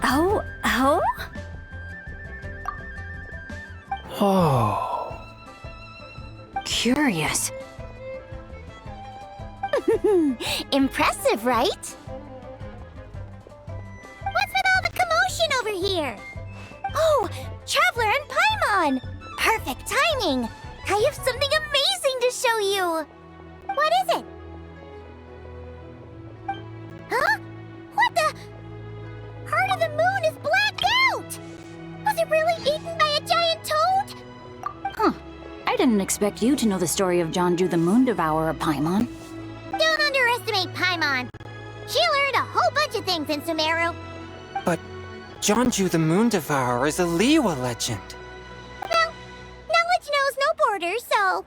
Oh? Oh. Curious. Impressive, right? What's with all the commotion over here? Oh, Traveler and Paimon! Perfect timing! I have something amazing to show you! What is it? Huh? What the? Heart of the Moon is blacked out! Was it really eaten by a giant toad? Huh. I didn't expect you to know the story of Jonju the Moon Devourer, Paimon. Don't underestimate Paimon. She learned a whole bunch of things in Sumeru. But Jonju the Moon Devourer is a Liyue legend. Well, knowledge knows no borders, so...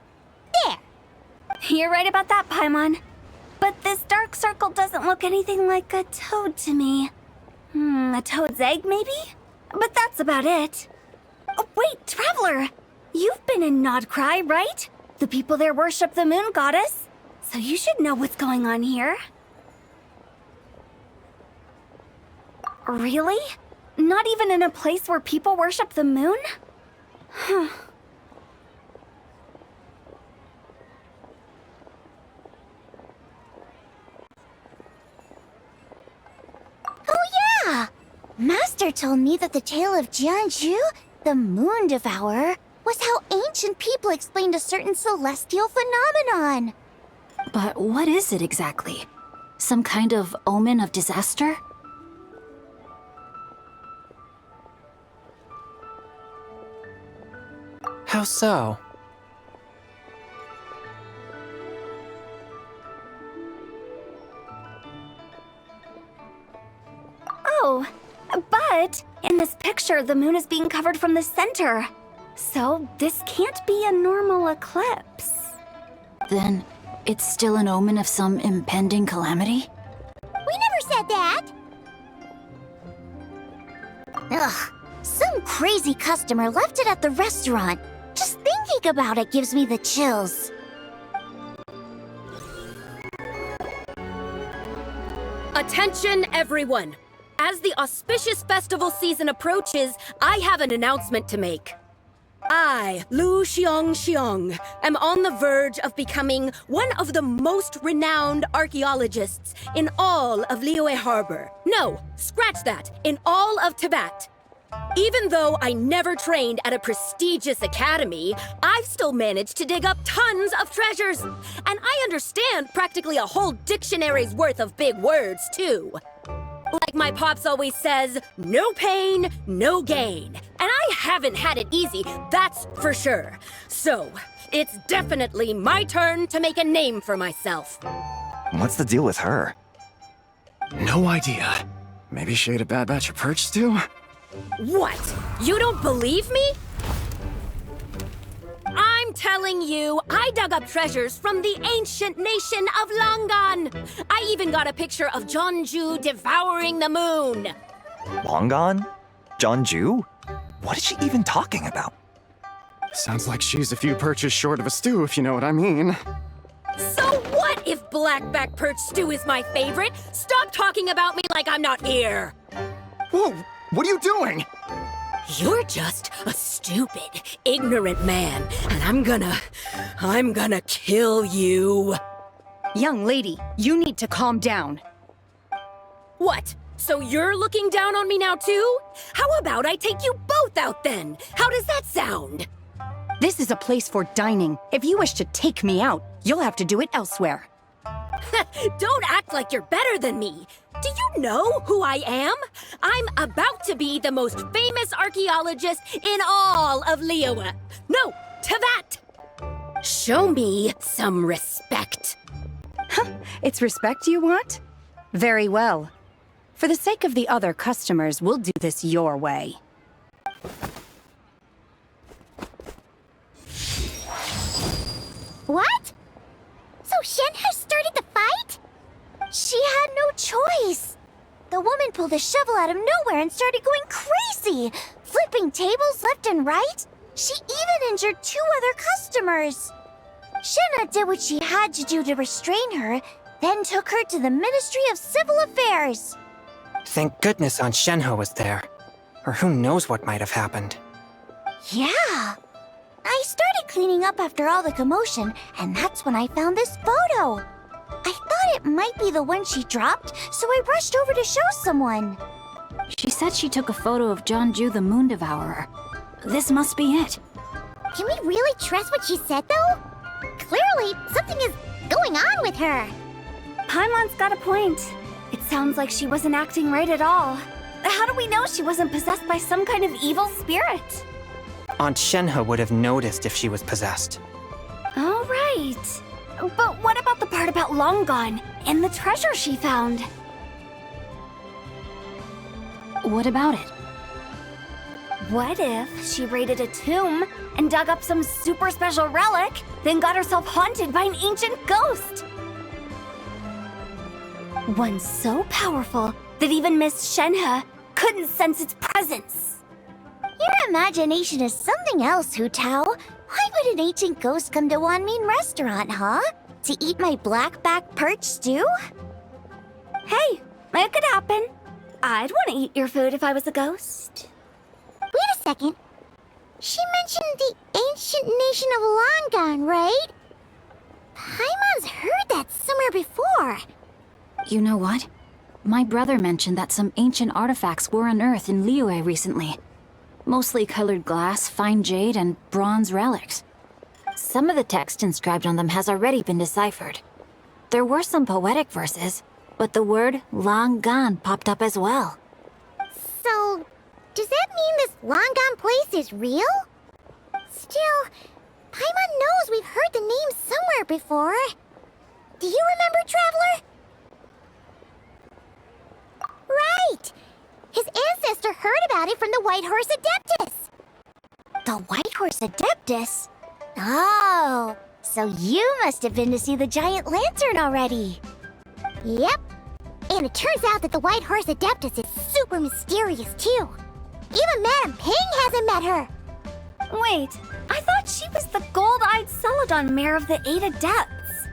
there. You're right about that, Paimon. But this dark circle doesn't look anything like a toad to me. A toad's egg, maybe? But that's about it. Oh, wait, Traveler! You've been in Nodcry, right? The people there worship the moon goddess. So you should know what's going on here. Really? Not even in a place where people worship the moon? Huh. Oh yeah! Master told me that the tale of Jianzhu, the Moon Devourer, was how ancient people explained a certain celestial phenomenon. But what is it exactly? Some kind of omen of disaster? How so? Oh, but in this picture, the moon is being covered from the center. So this can't be a normal eclipse. Then it's still an omen of some impending calamity? We never said that! Ugh, some crazy customer left it at the restaurant. Just thinking about it gives me the chills. Attention, everyone! As the auspicious festival season approaches, I have an announcement to make. I, Lu Xiong, am on the verge of becoming one of the most renowned archaeologists in all of Liyue Harbor. No, scratch that, in all of Tibet. Even though I never trained at a prestigious academy, I've still managed to dig up tons of treasures. And I understand practically a whole dictionary's worth of big words, too. Like my pops always says, no pain, no gain. And I haven't had it easy, that's for sure. So, it's definitely my turn to make a name for myself. What's the deal with her? No idea. Maybe she ate a bad batch of perch stew? What? You don't believe me? I'm telling you, I dug up treasures from the ancient nation of Longan. I even got a picture of Jonju devouring the moon. Longan? Jonju? What is she even talking about? Sounds like she's a few perches short of a stew, if you know what I mean. So what if blackback perch stew is my favorite? Stop talking about me like I'm not here. Whoa! What are you doing? You're just a stupid, ignorant man, and I'm gonna kill you. Young lady, you need to calm down. What? So you're looking down on me now too? How about I take you both out then? How does that sound? This is a place for dining. If you wish to take me out, you'll have to do it elsewhere. Don't act like you're better than me. Do you know who I am? I'm about to be the most famous archaeologist in all of Liyue. No, Tibet! Show me some respect. It's respect you want? Very well. For the sake of the other customers, we'll do this your way. What? So Shen has started the fight? She had no choice. The woman pulled a shovel out of nowhere and started going crazy, flipping tables left and right. She even injured 2 other customers. Shenna did what she had to do to restrain her, then took her to the Ministry of Civil Affairs. Thank goodness Aunt Shenhe was there. Or who knows what might have happened. Yeah. I started cleaning up after all the commotion, and that's when I found this photo. I thought it might be the one she dropped, so I rushed over to show someone. She said she took a photo of Jeonju the Moon Devourer. This must be it. Can we really trust what she said, though? Clearly, something is going on with her. Paimon's got a point. It sounds like she wasn't acting right at all. How do we know she wasn't possessed by some kind of evil spirit? Aunt Shenhe would have noticed if she was possessed. All right. But what about the part about Long Gone and the treasure she found? What about it? What if she raided a tomb and dug up some super special relic, then got herself haunted by an ancient ghost? One so powerful that even Miss Shenhe couldn't sense its presence. Your imagination is something else, Hu Tao. Why would an ancient ghost come to Wanmin restaurant, huh? To eat my blackback perch stew? Hey, it could happen. I'd want to eat your food if I was a ghost. Wait a second. She mentioned the ancient nation of Longon, right? Paimon's heard that somewhere before. You know what? My brother mentioned that some ancient artifacts were unearthed in Liyue recently. Mostly colored glass, fine jade, and bronze relics. Some of the text inscribed on them has already been deciphered. There were some poetic verses, but the word long gone popped up as well. So, does that mean this Longon place is real? Still, Paimon knows we've heard the name somewhere before. Do you remember, Traveler? Right! His ancestor heard about it from the White Horse Adeptus. The White Horse Adeptus? Oh, so you must have been to see the giant lantern already. Yep. And it turns out that the White Horse Adeptus is super mysterious, too. Even Madame Ping hasn't met her. Wait, I thought she was the gold-eyed Celadon mare of the Eight Adepts.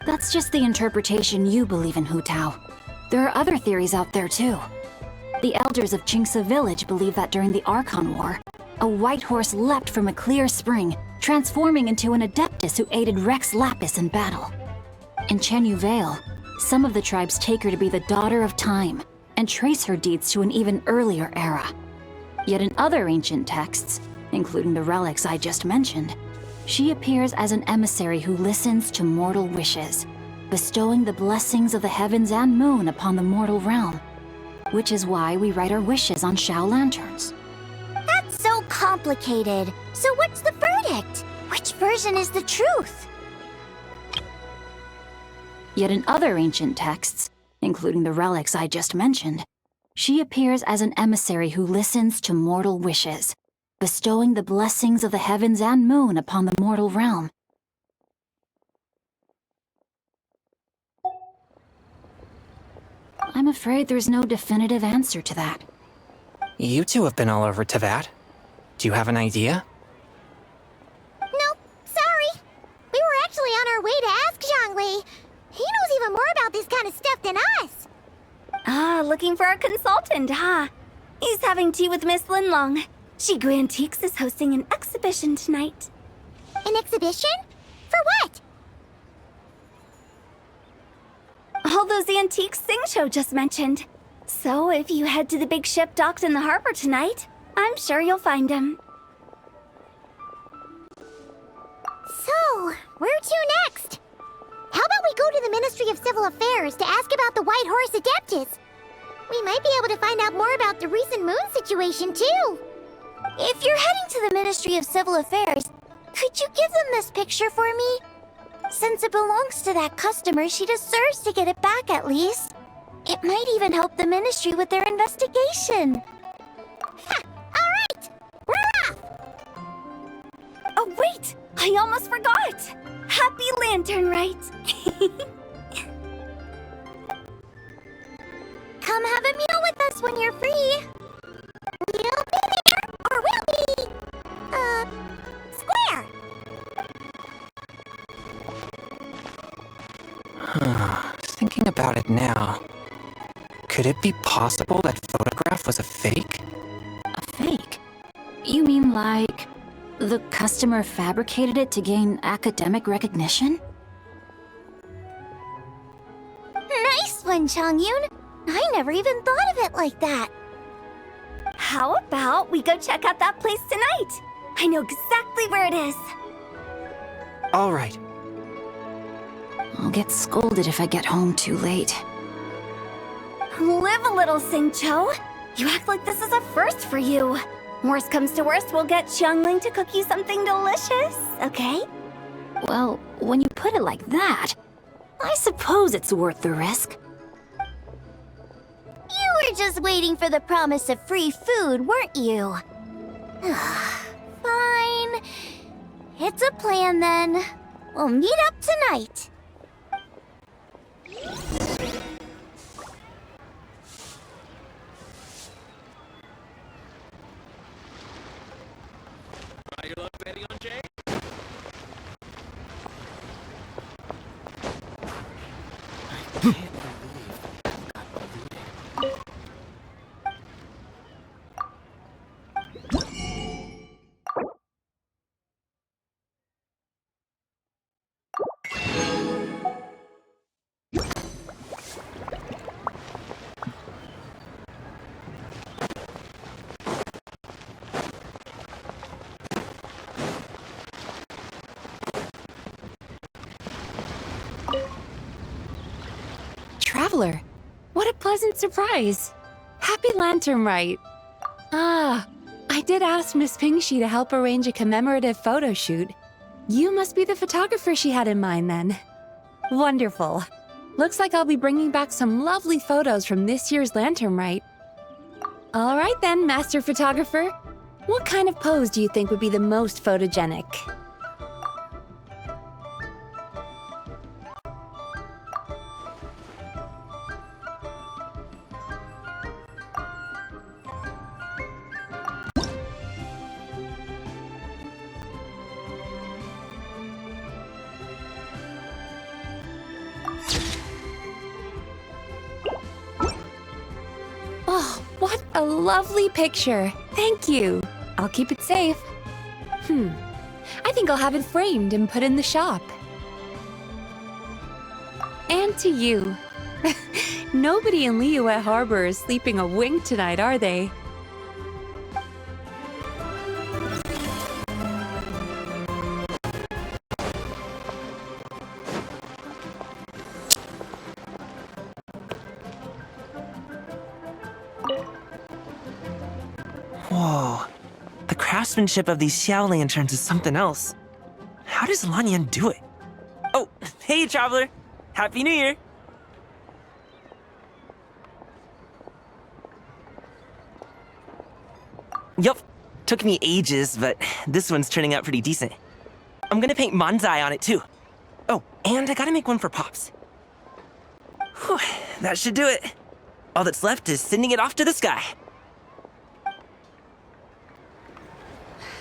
That's just the interpretation you believe in, Hu Tao. There are other theories out there, too. The elders of Qingce Village believe that during the Archon War, a white horse leapt from a clear spring, transforming into an Adeptus who aided Rex Lapis in battle. In Chenyu Vale, some of the tribes take her to be the daughter of time, and trace her deeds to an even earlier era. Yet in other ancient texts, including the relics I just mentioned, she appears as an emissary who listens to mortal wishes, bestowing the blessings of the heavens and moon upon the mortal realm. Which is why we write our wishes on Shao lanterns. That's so complicated. So what's the verdict? Which version is the truth? Yet in other ancient texts, including the relics I just mentioned, she appears as an emissary who listens to mortal wishes, bestowing the blessings of the heavens and moon upon the mortal realm. I'm afraid there's no definitive answer to that. You two have been all over Tevat. Do you have an idea? Nope, sorry. We were actually on our way to ask Zhongli. He knows even more about this kind of stuff than us. Ah, looking for a consultant, huh? He's having tea with Miss Linlong. Shigu Antiques is hosting an exhibition tonight. An exhibition? For what? All those antiques Sing just mentioned. So if you head to the big ship docked in the harbor tonight, I'm sure you'll find him. So, where to next? How about we go to the Ministry of Civil Affairs to ask about the White Horse Adeptus? We might be able to find out more about the recent moon situation, too. If you're heading to the Ministry of Civil Affairs, could you give them this picture for me? Since it belongs to that customer, she deserves to get it back at least. It might even help the ministry with their investigation. Ha! All right! We're off! Oh, wait! I almost forgot! Happy Lantern Rite! Come have a meal with us when you're free. We'll be there, or we'll be... square. Thinking about it now. Could it be possible that photograph was a fake? A fake? You mean like the customer fabricated it to gain academic recognition? Nice one, Chongyun. I never even thought of it like that. How about we go check out that place tonight? I know exactly where it is. All right. I'll get scolded if I get home too late. Live a little, Singcho. You act like this is a first for you. Worst comes to worst, we'll get Xiangling to cook you something delicious, okay? Well, when you put it like that, I suppose it's worth the risk. You were just waiting for the promise of free food, weren't you? Fine. It's a plan then. We'll meet up tonight. Traveler, what a pleasant surprise. Happy Lantern Rite. Ah, I did ask Miss Pingxi to help arrange a commemorative photo shoot. You must be the photographer she had in mind then. Wonderful. Looks like I'll be bringing back some lovely photos from this year's Lantern Rite. All right then, Master Photographer. What kind of pose do you think would be the most photogenic? Oh, what a lovely picture. Thank you. I'll keep it safe. I think I'll have it framed and put in the shop. And to you. Nobody in Liyue Harbor is sleeping a wink tonight, are they? Whoa. The craftsmanship of these Xiao lanterns is something else. How does Lanyan do it? Oh, hey, Traveler! Happy New Year! Yup, took me ages, but this one's turning out pretty decent. I'm gonna paint Manzai on it too. Oh, and I gotta make one for Pops. Whew, that should do it. All that's left is sending it off to the sky.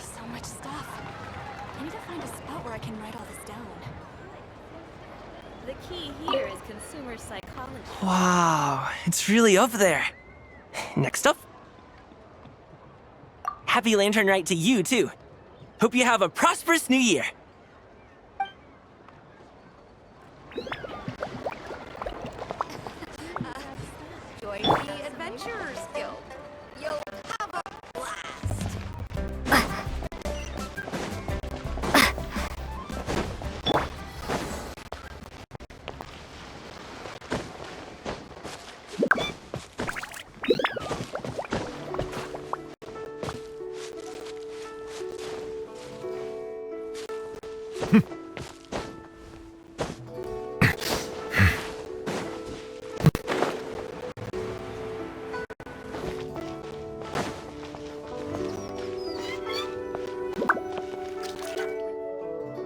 So much stuff. I need to find a spot where I can write all this down. The key here is consumer psychology. Wow, it's really up there. Next up. Happy Lantern Rite to you, too. Hope you have a prosperous new year. Join the Adventurers Guild. You'll have a blast.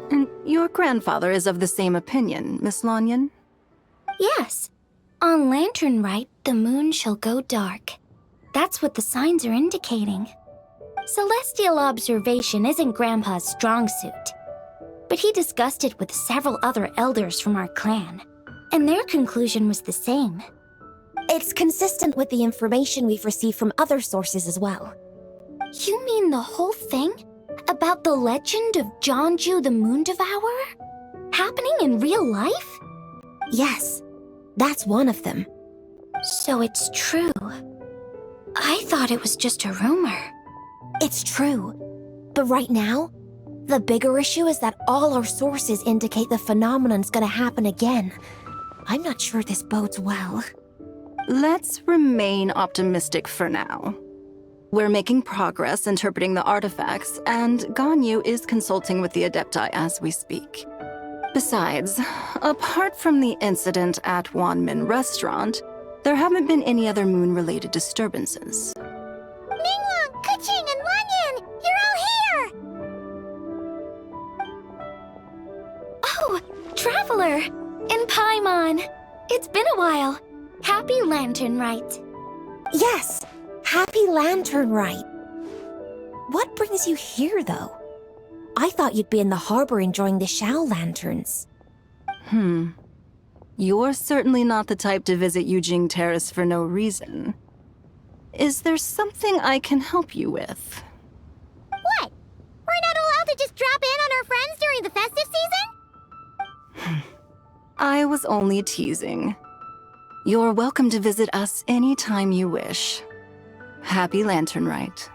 And your grandfather is of the same opinion, Miss Lanyan? Yes. On Lantern Rite, the moon shall go dark. That's what the signs are indicating. Celestial observation isn't Grandpa's strong suit. But he discussed it with several other elders from our clan, and their conclusion was the same. It's consistent with the information we've received from other sources as well. You mean the whole thing? About the legend of Jeonju the Moon Devourer? Happening in real life? Yes, that's one of them. So it's true. I thought it was just a rumor. It's true. But right now, the bigger issue is that all our sources indicate the phenomenon's gonna happen again. I'm not sure this bodes well. Let's remain optimistic for now. We're making progress interpreting the artifacts, and Ganyu is consulting with the Adepti as we speak. Besides, apart from the incident at Wanmin Restaurant, there haven't been any other moon-related disturbances. Ningguang, Keqing, and Wanyan! You're all here! Oh, Traveler! And Paimon! It's been a while. Happy Lantern Rite. Yes, Happy Lantern Rite. What brings you here, though? I thought you'd be in the harbor enjoying the Shao Lanterns. You're certainly not the type to visit Yujing Terrace for no reason. Is there something I can help you with? What? We're not allowed to just drop in on our friends during the festive season? I was only teasing. You're welcome to visit us anytime you wish. Happy Lantern Rite.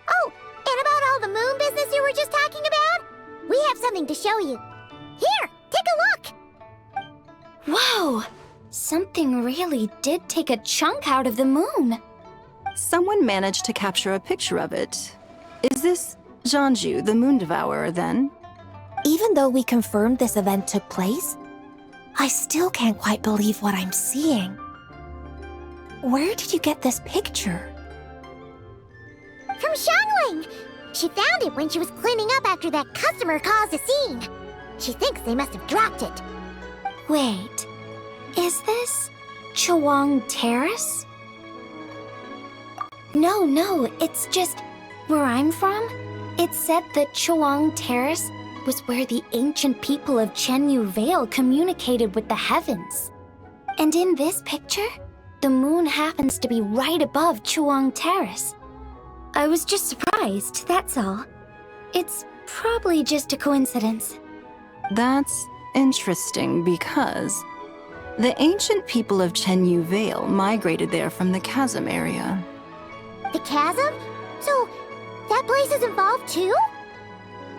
Oh, and about all the moon business you were just talking about? We have something to show you. Here, take a look! Whoa! Something really did take a chunk out of the moon. Someone managed to capture a picture of it. Is this Jeonju, the Moon Devourer, then? Even though we confirmed this event took place, I still can't quite believe what I'm seeing. Where did you get this picture? From Xiangling! She found it when she was cleaning up after that customer caused a scene. She thinks they must have dropped it. Wait, is this Chawang Terrace? No, it's just where I'm from. It said that Chawang Terrace was where the ancient people of Chenyu Vale communicated with the heavens. And in this picture, the moon happens to be right above Chawang Terrace. I was just surprised, that's all. It's probably just a coincidence. That's interesting because the ancient people of Chenyu Vale migrated there from the chasm area. The chasm? So, that place is involved too?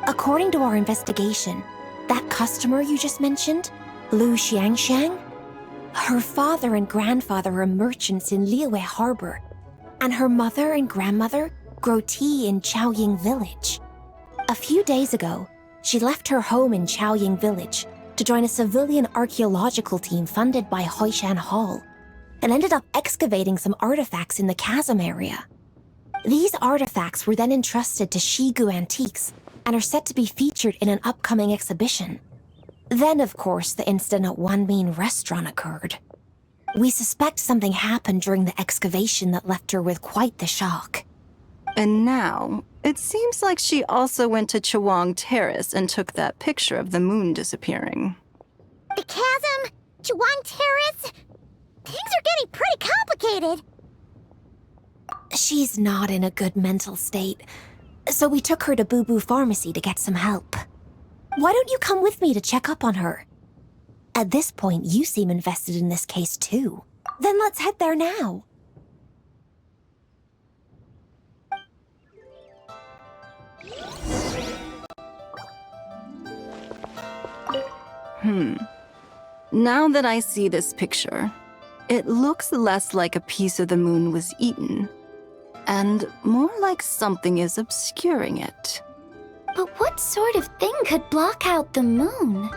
According to our investigation, that customer you just mentioned, Lu Xiangxiang, her father and grandfather are merchants in Liyue Harbor, and her mother and grandmother grow tea in Chaoying Village. A few days ago, she left her home in Chaoying Village to join a civilian archaeological team funded by Hoishan Hall, and ended up excavating some artifacts in the chasm area. These artifacts were then entrusted to Shigu Antiques and are set to be featured in an upcoming exhibition. Then, of course, the incident at Wanmin Restaurant occurred. We suspect something happened during the excavation that left her with quite the shock. And now, it seems like she also went to Chawang Terrace and took that picture of the moon disappearing. The chasm? Chawang Terrace? Things are getting pretty complicated. She's not in a good mental state, so we took her to Boo Boo Pharmacy to get some help. Why don't you come with me to check up on her? At this point, you seem invested in this case too. Then let's head there now. Now that I see this picture, it looks less like a piece of the moon was eaten, and more like something is obscuring it. But what sort of thing could block out the moon?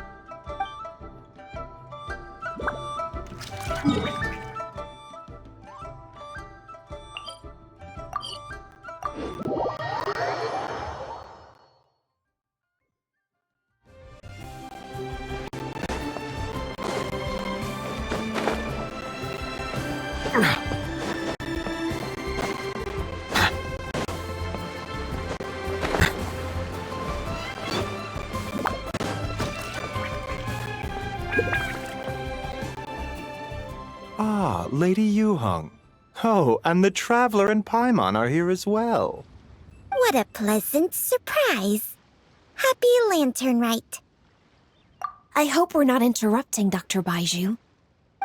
Lady Yuheng. Oh, and the Traveler and Paimon are here as well. What a pleasant surprise. Happy Lantern Rite. I hope we're not interrupting, Dr. Baiju.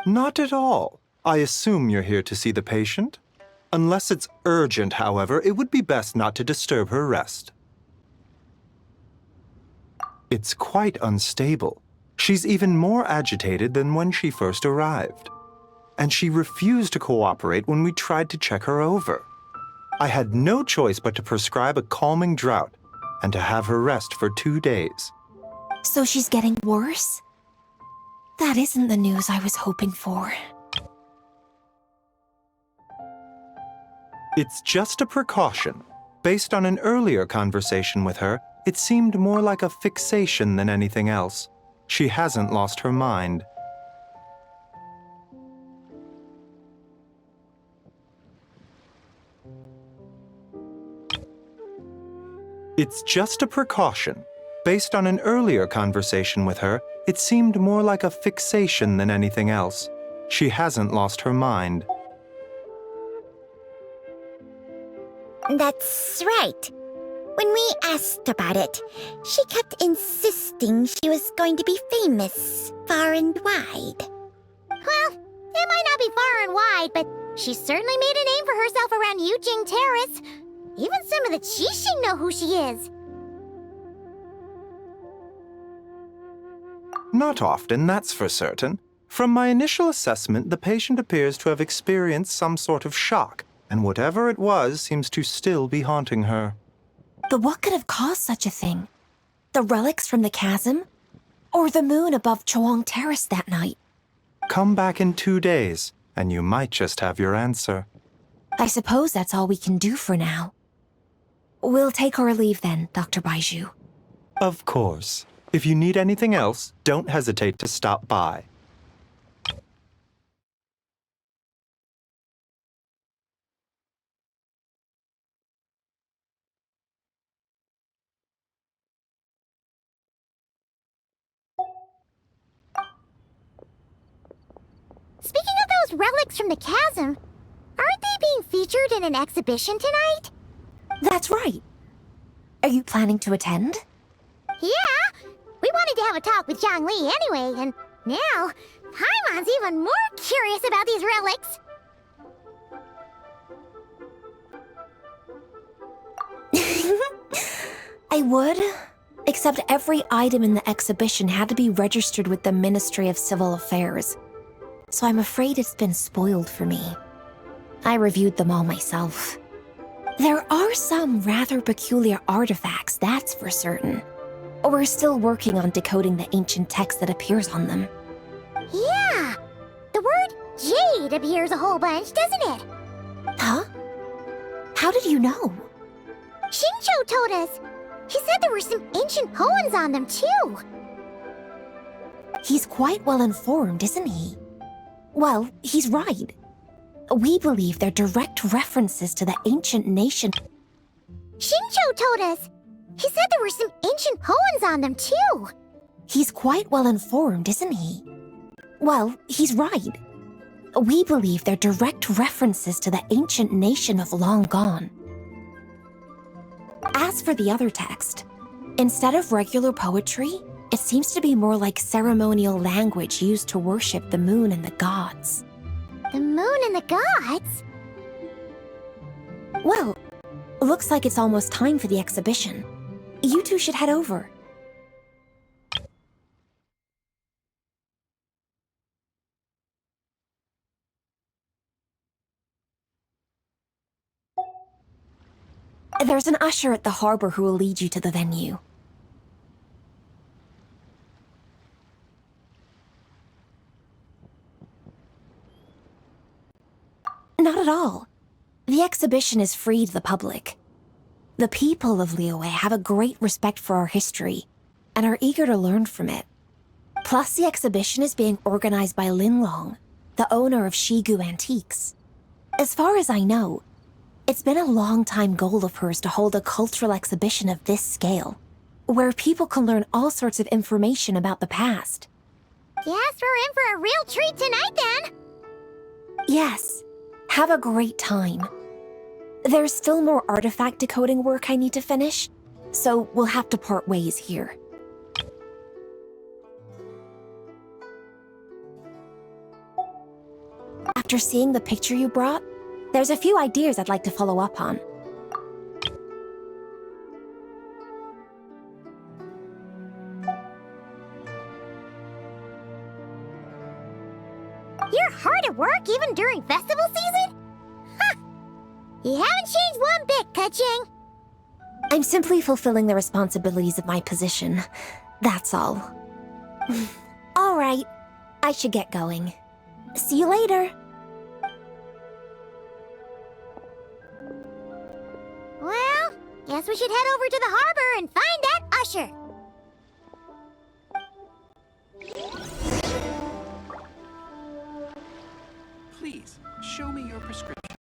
Not at all. I assume you're here to see the patient? Unless it's urgent, however, it would be best not to disturb her rest. It's quite unstable. She's even more agitated than when she first arrived. And she refused to cooperate when we tried to check her over. I had no choice but to prescribe a calming draught and to have her rest for 2 days. So she's getting worse? That isn't the news I was hoping for. It's just a precaution. Based on an earlier conversation with her, it seemed more like a fixation than anything else. She hasn't lost her mind. It's just a precaution. Based on an earlier conversation with her, it seemed more like a fixation than anything else. She hasn't lost her mind. That's right. When we asked about it, she kept insisting she was going to be famous far and wide. Well, it might not be far and wide, but she certainly made a name for herself around Yujing Terrace. Even some of the Qixing know who she is. Not often, that's for certain. From my initial assessment, the patient appears to have experienced some sort of shock, and whatever it was seems to still be haunting her. But what could have caused such a thing? The relics from the chasm? Or the moon above Choang Terrace that night? Come back in 2 days, and you might just have your answer. I suppose that's all we can do for now. We'll take our leave then, Dr. Baiju. Of course. If you need anything else, don't hesitate to stop by. Speaking of those relics from the chasm, aren't they being featured in an exhibition tonight? That's right. Are you planning to attend? Yeah! We wanted to have a talk with Zhang Li anyway, and now Paimon's even more curious about these relics. I would, except every item in the exhibition had to be registered with the Ministry of Civil Affairs. So I'm afraid it's been spoiled for me. I reviewed them all myself. There are some rather peculiar artifacts, that's for certain. We're still working on decoding the ancient text that appears on them. Yeah! The word jade appears a whole bunch, doesn't it? Huh? How did you know? Shincho told us. He said there were some ancient poems on them, too. He's quite well informed, isn't he? Well, he's right. We believe they're direct references to the ancient nation. Shincho told us. He said there were some ancient poems on them, too. He's quite well informed, isn't he? Well, he's right. We believe they're direct references to the ancient nation of long gone. As for the other text, instead of regular poetry, it seems to be more like ceremonial language used to worship the moon and the gods. The moon and the gods? Well, looks like it's almost time for the exhibition. You two should head over. There's an usher at the harbor who will lead you to the venue. Not at all. The exhibition is free to the public. The people of Liyue have a great respect for our history and are eager to learn from it. Plus, the exhibition is being organized by Lin Long, the owner of Shigu Antiques. As far as I know, it's been a long-time goal of hers to hold a cultural exhibition of this scale, where people can learn all sorts of information about the past. Guess we're in for a real treat tonight, then. Yes. Have a great time. There's still more artifact decoding work I need to finish, so we'll have to part ways here. After seeing the picture you brought, there's a few ideas I'd like to follow up on. You're hard at work even during festival season? Huh! You haven't changed one bit, Ka-Ching. I'm simply fulfilling the responsibilities of my position. That's all. All right. I should get going. See you later. Well, guess we should head over to the harbor and find that usher.